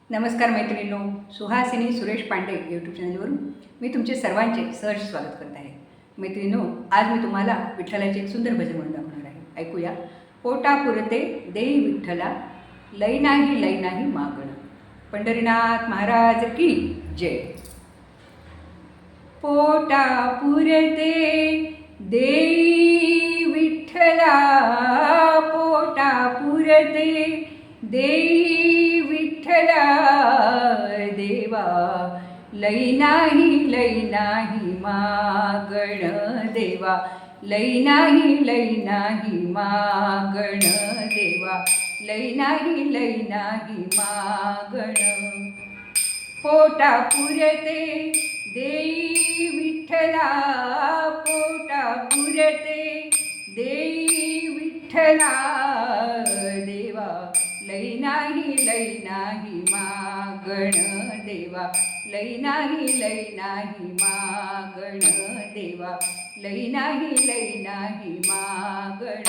नमस्कार मैत्रिणींनो, सुहासिनी सुरेश पांडे यूट्यूब चॅनलवरून मी तुमचे सर्वांचे सहर्ष स्वागत करत आहे. मैत्रिणींनो, आज मी तुम्हाला विठ्ठलाचे एक सुंदर भजन म्हणून दाखवणार आहे. ऐकूया. पोटा पुरते देई विठ्ठला, लई नाही मागणं. पंढरीनाथ महाराज की जय. पोटा पुरते देई विठ्ठला, पोटा पुरते देई विठ्ठला, देवा लई नाही मागण, देवा लई नाही मागण, देवा लई नाही मागण. पोटा पुरते देई विठ्ठला, पोटा पुरते देई विठ्ठला, देवा लई नाही मागण, देवा लई नाही मागण, देवा लई नाही मागण.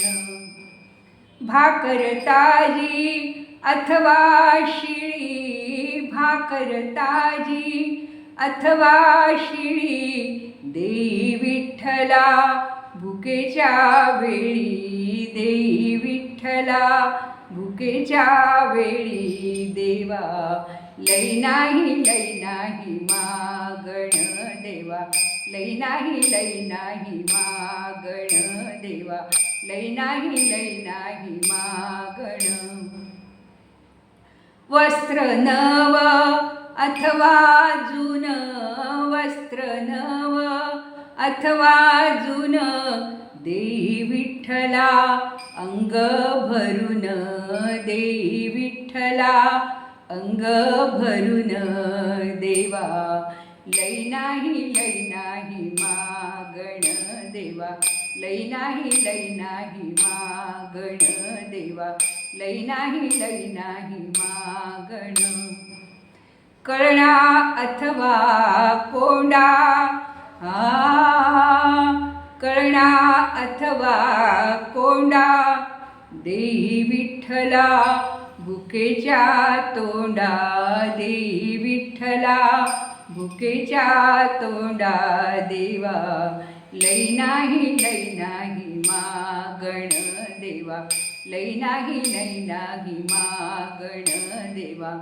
भाकर ताजी अथवा शिळी, भाकर ताजी अथवा शिळी, देई विठ्ठला भुकेच्या वेळी, देई विठ्ठला भुकेच्या वेळी, देवा लई नाही मागण, देवा लई नाही मागण, देवा लई नाही मागण. वस्त्र नव अथवा जुन, वस्त्र नव अथवा जुन, देई विठ्ठला अंग भरून, देई विठ्ठला अंग भरून, देवा लई नाही मागण, देवा लई नाही मागण, देवा लई नाही मागण. कळणा अथवा कोंडा, कळणा अथवा कोंडा, देई विठ्ठला भुकेच्या तोंडा, देई विठ्ठला भुकेच्या तोंडा, देवा लई नाही मागण, देवा लई नाही मागण, देवा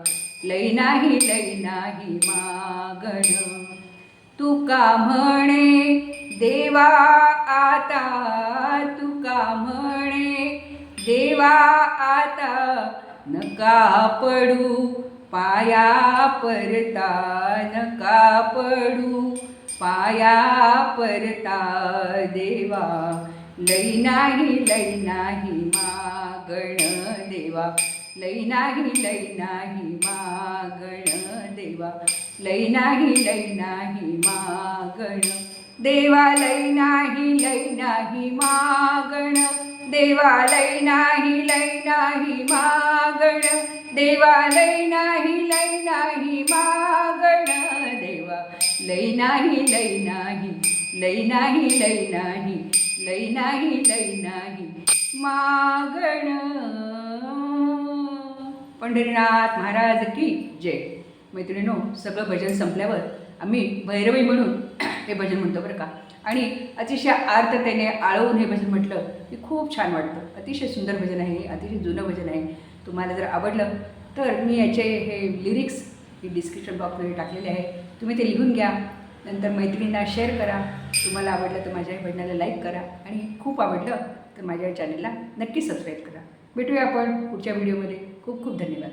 लई नाही मागण. तुका म्हणे देवा आता, तुका म्हणे देवा आता, नका पडू पाया परता, नका पडू पाया परता, देवा लई नाही मागण, देवा लई नाही मागण, देवा लई नाही मागण, देवा लई नाही मागण, देवा लई नाही मागण, देवा लई नाही मागण, देवा लई नाही मागण. पंढरीनाथ महाराज की जय. मैत्रिणींनो, सगळं भजन संपल्यावर आम्ही भैरवी म्हणून हे भजन म्हणतो बरं का. आणि अतिशय आर्ततेने आळवून हे भजन म्हटलं की खूप छान वाटतं. अतिशय सुंदर भजन आहे, अतिशय जुनं भजन आहे. तुम्हाला जर आवडलं तर मी याचे हे लिरिक्स ही डिस्क्रिप्शन बॉक्समध्ये टाकलेले आहे, तुम्ही ते लिहून घ्या. नंतर मैत्रिणींना शेअर करा. तुम्हाला आवडलं तर माझ्या भजनाला लाईक करा, आणि खूप आवडलं तर माझ्या चॅनलला नक्की सबस्क्राईब करा. भेटूया आपण पुढच्या व्हिडिओमध्ये. खूप खूप धन्यवाद.